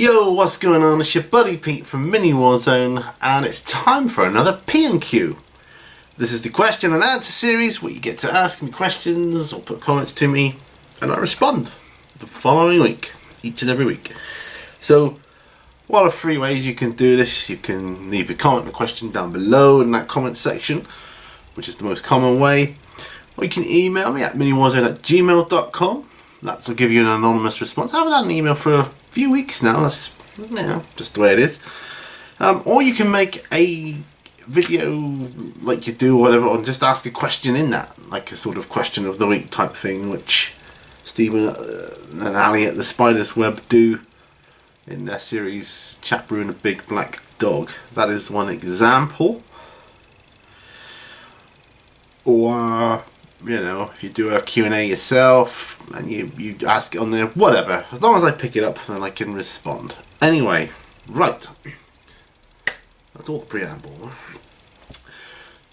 Yo, what's going on? It's your buddy Pete from Mini Warzone, and it's time for another P&Q. This is the question and answer series where you get to ask me questions or put comments to me, and I respond the following week, each and every week. So, one of three ways you can do this. You can leave a comment or question down below in that comment section, which is the most common way, or you can email me at miniwarzone@gmail.com. That'll give you an anonymous response. I haven't had an email for a few weeks now. That's just the way it is. Or you can make a video like you do or whatever, and just ask a question in that, like a sort of question of the week type thing, which Stephen and Ali at the Spider's Web do in their series Catchphrase and a Big Black Dog. That is one example. Or if you do a Q&A yourself and you ask it on there, whatever. As long as I pick it up, then I can respond. Anyway, right. That's all the preamble.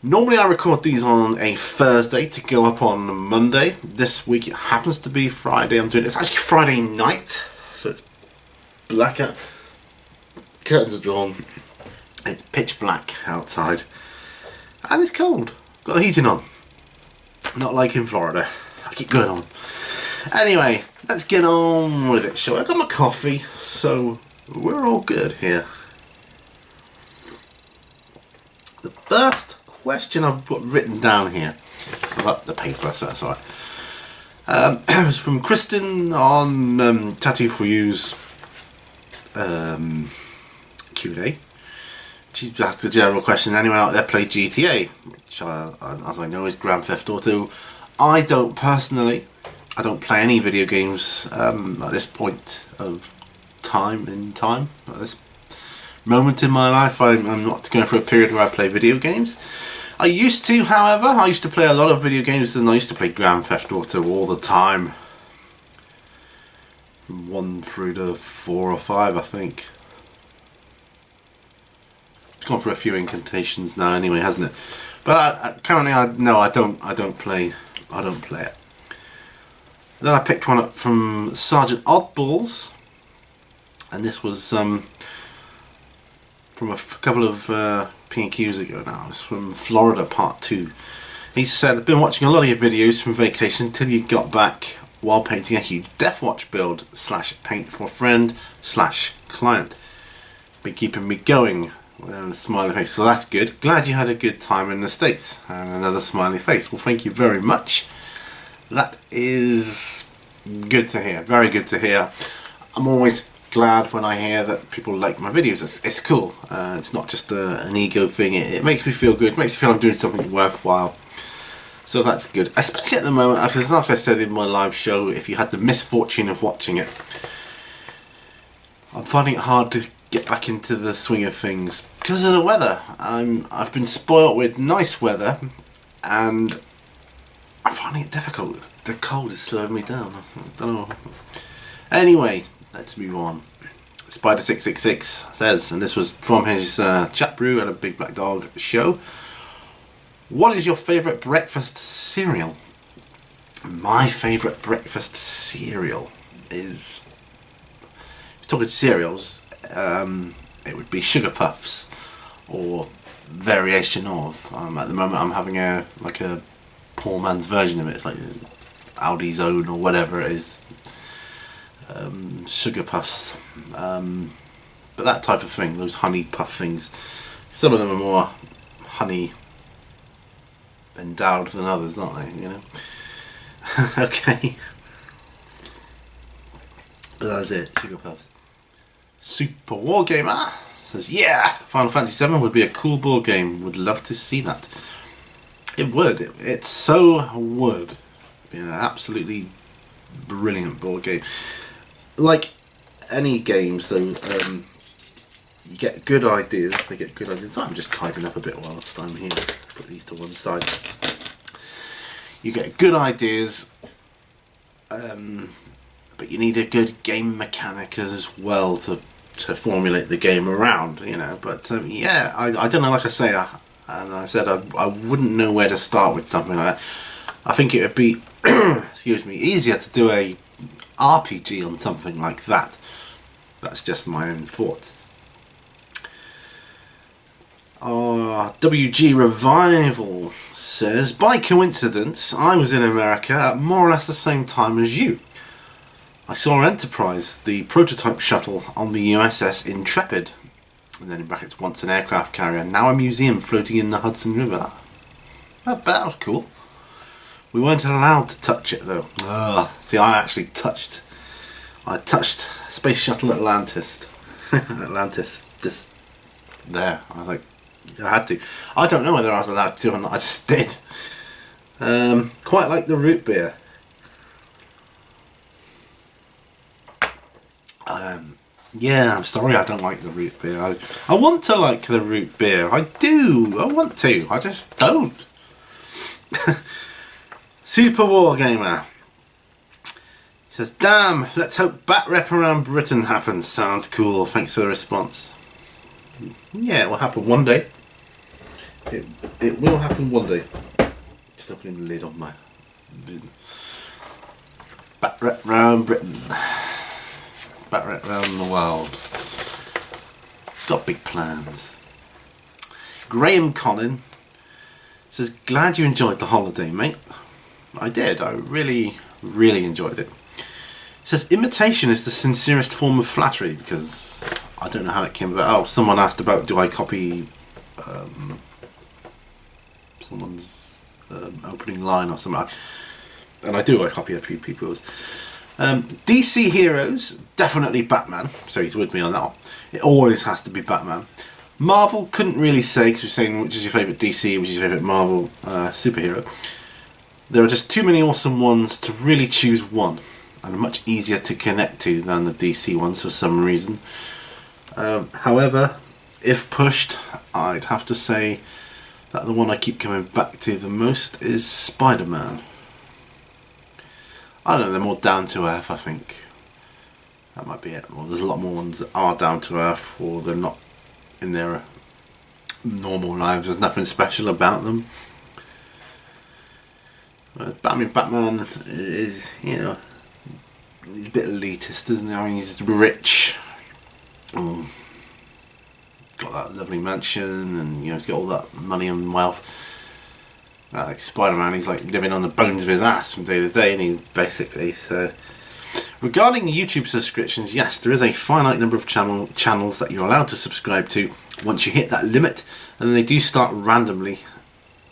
Normally I record these on a Thursday to go up on Monday. This week it happens to be Friday. It's actually Friday night, so it's blackout. Curtains are drawn. It's pitch black outside. And it's cold. Got the heating on. Not like in Florida. I'll keep going on. Anyway, let's get on with it, shall we? I got my coffee, so we're all good here. The first question I've got written down here, so I've got the paper, so that's alright. It was from Kristen on Tattoo for You's Q&A. She asked a general question: anyone out there play GTA? Which, as I know, is Grand Theft Auto. I don't personally. I don't play any video games at this point of time. At this moment in my life, I'm not going through a period where I play video games. I used to, however. I used to play a lot of video games, and I used to play Grand Theft Auto all the time. From 1 through to 4 or 5, I think. Gone through a few incantations now anyway, hasn't it? But currently I don't play it. Then I picked one up from Sergeant Oddballs, and this was from a couple of P&Qs ago now. It's from Florida Part 2. He said, I've been watching a lot of your videos from vacation until you got back while painting a huge Death Watch build / paint for friend / client. Been keeping me going. And a smiley face, so that's good. Glad you had a good time in the States. And another smiley face. Well, thank you very much. That is good to hear. Very good to hear. I'm always glad when I hear that people like my videos. It's cool. It's not just an ego thing. It makes me feel good. It makes me feel I'm doing something worthwhile. So that's good. Especially at the moment, because like I said in my live show, if you had the misfortune of watching it, I'm finding it hard to get back into the swing of things because of the weather. I've been spoilt with nice weather, and I'm finding it difficult. The cold is slowing me down. I don't know. Anyway, let's move on. Spider666 says, and this was from his Catchphrase and a Big Black Dog show: what is your favourite breakfast cereal? My favourite breakfast cereal is, if you're talking cereals, it would be Sugar Puffs, or variation of. At the moment I'm having a poor man's version of it. It's like Aldi's Own or whatever it is. Sugar Puffs. But that type of thing, those honey puff things. Some of them are more honey endowed than others, aren't they? Okay. But that's it, Sugar Puffs. Super Wargamer says, yeah, Final Fantasy VII would be a cool board game. Would love to see that. It would. It so would be an absolutely brilliant board game. Like any games, though, you get good ideas. They get good ideas. So I'm just tidying up a bit whilst I'm here. Put these to one side. You get good ideas, but you need a good game mechanic as well to formulate the game around, But yeah, I don't know. Like I say, I wouldn't know where to start with something like that. I think it would be, excuse me, easier to do a RPG on something like that. That's just my own thoughts. WG Revival says, by coincidence, I was in America at more or less the same time as you. I saw Enterprise, the prototype shuttle on the USS Intrepid, and then in brackets, once an aircraft carrier, now a museum floating in the Hudson River. That was cool. We weren't allowed to touch it though. See, I touched Space Shuttle Atlantis. Atlantis, just there. I was like, I had to. I don't know whether I was allowed to or not, I just did. Quite like the root beer. Yeah, I'm sorry I don't like the root beer. I want to like the root beer. I do. I want to. I just don't. Super Wargamer says, damn, let's hope Batrep around Britain happens. Sounds cool. Thanks for the response. Yeah, it will happen one day. It will happen one day. Just opening the lid on my Batrep round Britain. Batrep round the world. Got big plans. Graham Collin says, glad you enjoyed the holiday, mate. I did. I really, really enjoyed it. Says, imitation is the sincerest form of flattery, because I don't know how it came about. Oh, someone asked about, do I copy someone's opening line or something. And I do. I copy a few people's. DC Heroes, definitely Batman. So he's with me on that one. It always has to be Batman. Marvel, couldn't really say, because we're saying which is your favourite DC, which is your favourite Marvel superhero. There are just too many awesome ones to really choose one, and much easier to connect to than the DC ones for some reason. However, if pushed, I'd have to say that the one I keep coming back to the most is Spider-Man. I don't know, they're more down to earth, I think. That might be it. Well, there's a lot more ones that are down to earth, or they're not in their normal lives. There's nothing special about them. Batman is, you know, he's a bit elitist, isn't he? I mean, he's rich. Got that lovely mansion, and you know, he's got all that money and wealth. Like Spider-Man, he's like living on the bones of his ass from day to day, and he basically. So, regarding YouTube subscriptions, yes, there is a finite number of channels that you're allowed to subscribe to once you hit that limit, and then they do start randomly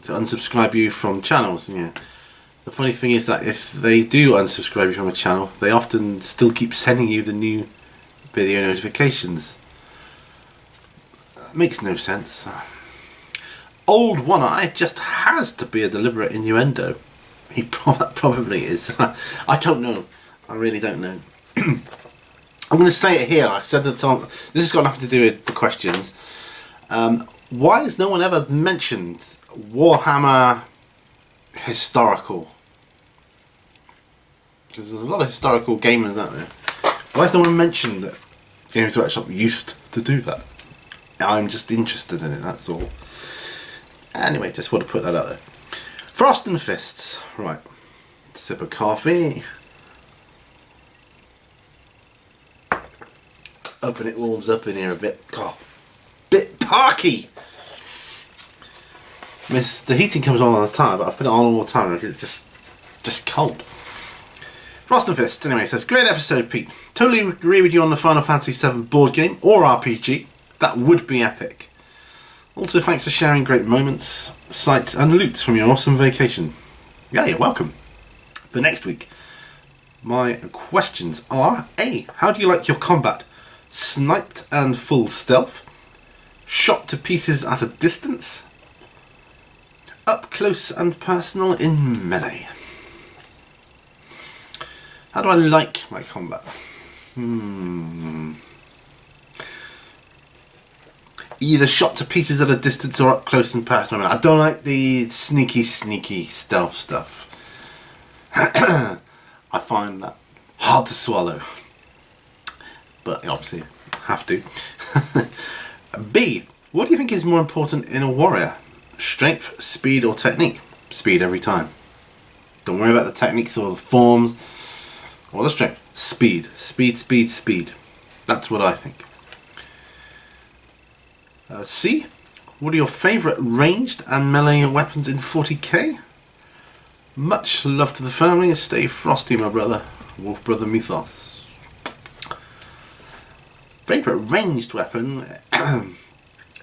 to unsubscribe you from channels. Yeah. The funny thing is that if they do unsubscribe you from a channel, they often still keep sending you the new video notifications. Makes no sense. Old One Eye just has to be a deliberate innuendo. He probably is. I don't know. I really don't know. I'm going to say it here. I said at the time. This has got nothing to do with the questions. Why has no one ever mentioned Warhammer historical? Because there's a lot of historical gamers out there. Why has no one mentioned that Games Workshop used to do that? I'm just interested in it, that's all. Anyway, just want to put that out there. Frost and Fists. Right. Sip of coffee. Hoping it warms up in here a bit. God, bit parky. The heating comes on all the time, but I've put it on all the time because it's just cold. Frost and Fists, anyway, says, great episode, Pete. Totally agree with you on the Final Fantasy VII board game or RPG. That would be epic. Also, thanks for sharing great moments, sights and loot from your awesome vacation. Yeah, you're welcome. For next week, my questions are: A, how do you like your combat? Sniped and full stealth? Shot to pieces at a distance? Up close and personal in melee? How do I like my combat? Either shot to pieces at a distance or up close and personal. I don't like the sneaky stealth stuff. I find that hard to swallow. But obviously, have to. B, what do you think is more important in a warrior? Strength, speed or technique? Speed every time. Don't worry about the techniques or the forms or the strength. Speed. Speed, speed, speed. That's what I think. C. What are your favourite ranged and melee weapons in 40k? Much love to the family and stay frosty, my brother. Wolf Brother Mythos. Favourite ranged weapon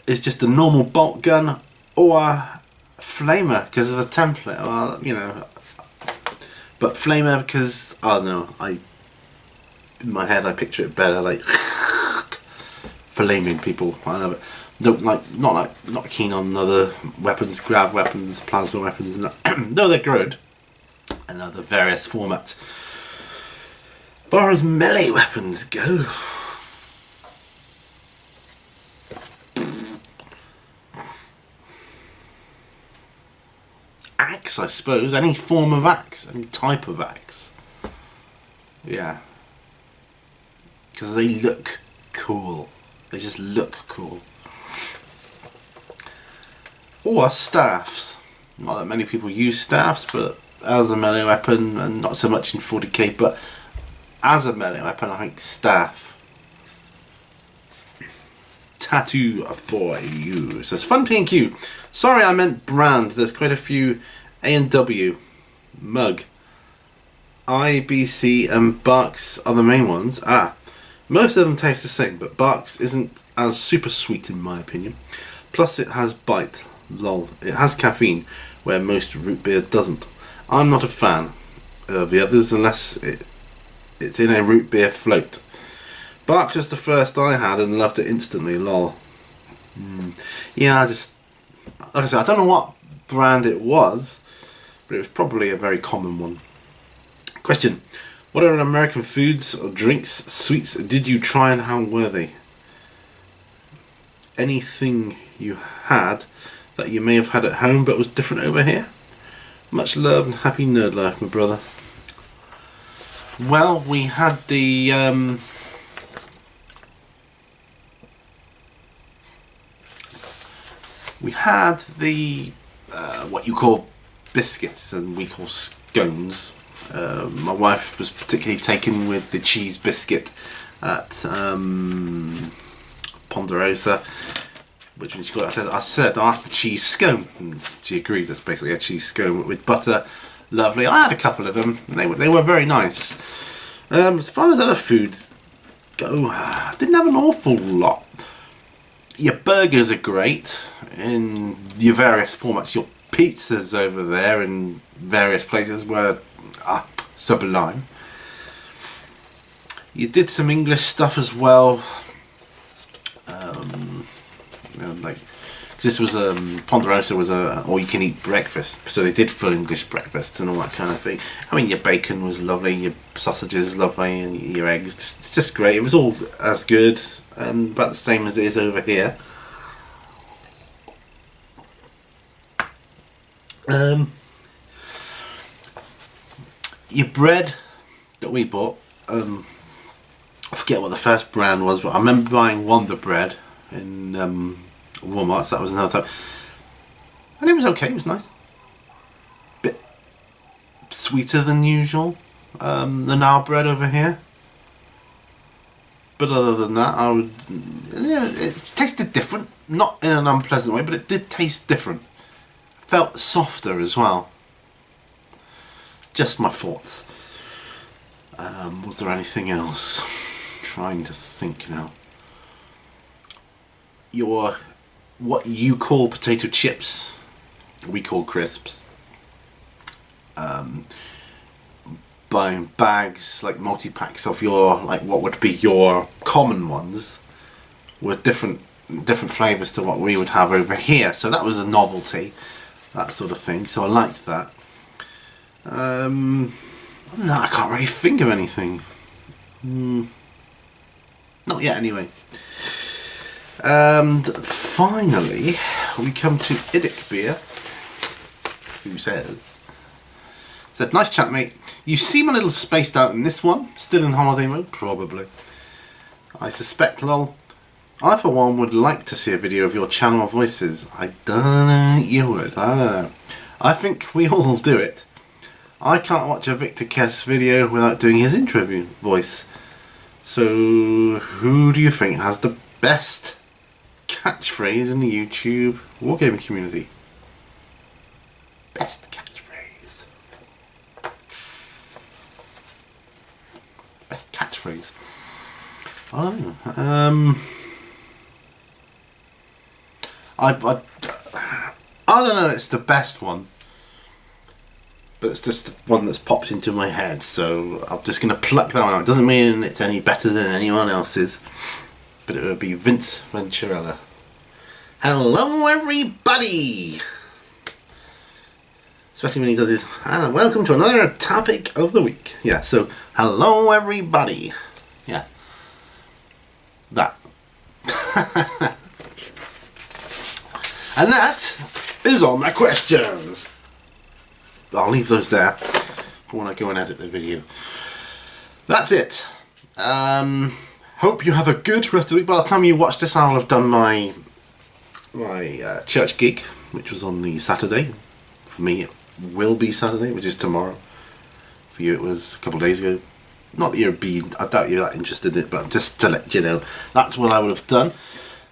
is just a normal bolt gun or a flamer because of the template. Well, you know, but flamer because, I don't know, in my head I picture it better, like flaming people. I love it. Not keen on other weapons, grav weapons, plasma weapons. No, they're good. And other various formats. As far as melee weapons go, axe, I suppose. Any form of axe, any type of axe. Yeah. Because they look cool. They just look cool. Or staffs. Not that many people use staffs, but as a melee weapon, and not so much in 40k, but as a melee weapon, I think staff. Tattoo for you. It says fun P&Q. Sorry, I meant brand. There's quite a few A&W, Mug, IBC, and Bucks are the main ones. Most of them taste the same, but Bucks isn't as super sweet in my opinion. Plus, it has bite. Lol. It has caffeine, where most root beer doesn't. I'm not a fan of the others unless it's in a root beer float. Bucks was the first I had and loved it instantly. Lol. Yeah, like I said, I don't know what brand it was, but it was probably a very common one. Question: what are American foods or drinks, sweets did you try and how were they? Anything you had that you may have had at home but was different over here? Much love and happy nerd life, my brother. Well, we had the what you call biscuits and we call scones. My wife was particularly taken with the cheese biscuit at Ponderosa, which when she got it, I asked the cheese scone, and she agreed. That's basically a cheese scone with butter. Lovely. I had a couple of them. And they were very nice. As far as other foods go, I didn't have an awful lot. Your burgers are great in your various formats. Your pizzas over there in various places were sublime. You did some English stuff as well. This was Ponderosa was a all-you-can-eat breakfast, so they did full English breakfasts and all that kind of thing. I mean, your bacon was lovely, your sausages lovely, and your eggs just great. It was all as good and about the same as it is over here. Your bread that we bought, I forget what the first brand was, but I remember buying Wonder Bread in Walmart, so that was another time. And it was okay, it was nice. Bit sweeter than usual than our bread over here. But other than that, it tasted different. Not in an unpleasant way, but it did taste different. Felt softer as well. Just my thoughts. Was there anything else? Trying to think now. What you call potato chips, we call crisps. Buying bags, like multi-packs of your, like what would be your common ones, with different flavours to what we would have over here. So that was a novelty, that sort of thing. So I liked that. No, I can't really think of anything. Not yet, anyway. And finally, we come to Idic Beer, who said, nice chat, mate. You seem a little spaced out in this one. Still in holiday mode? Probably. I suspect, lol. I, for one, would like to see a video of your channel voices. I don't know you would. I don't know. I think we all do it. I can't watch a Victor Kess video without doing his intro voice. So, who do you think has the best catchphrase in the YouTube wargaming community? Best catchphrase. Best catchphrase. I don't know. I don't know. It's the best one, but it's just the one that's popped into my head. So I'm just gonna pluck that one out. It doesn't mean it's any better than anyone else's, but it would be Vince Venturella. Hello, everybody. Especially when he does his, and welcome to another topic of the week. Yeah, so, hello everybody. Yeah. That. And that is all my questions. I'll leave those there for when I go and edit the video. That's it. Hope you have a good rest of the week. By the time you watch this, I'll have done my church gig, which was on the Saturday. For me, it will be Saturday, which is tomorrow. For you, it was a couple of days ago. Not that I doubt you're that interested in it, but just to let you know, that's what I would have done.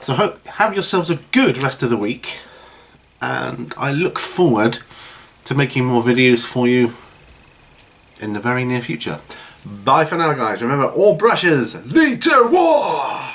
So have yourselves a good rest of the week, and I look forward to making more videos for you in the very near future. Bye for now, guys. Remember, all brushes lead to war!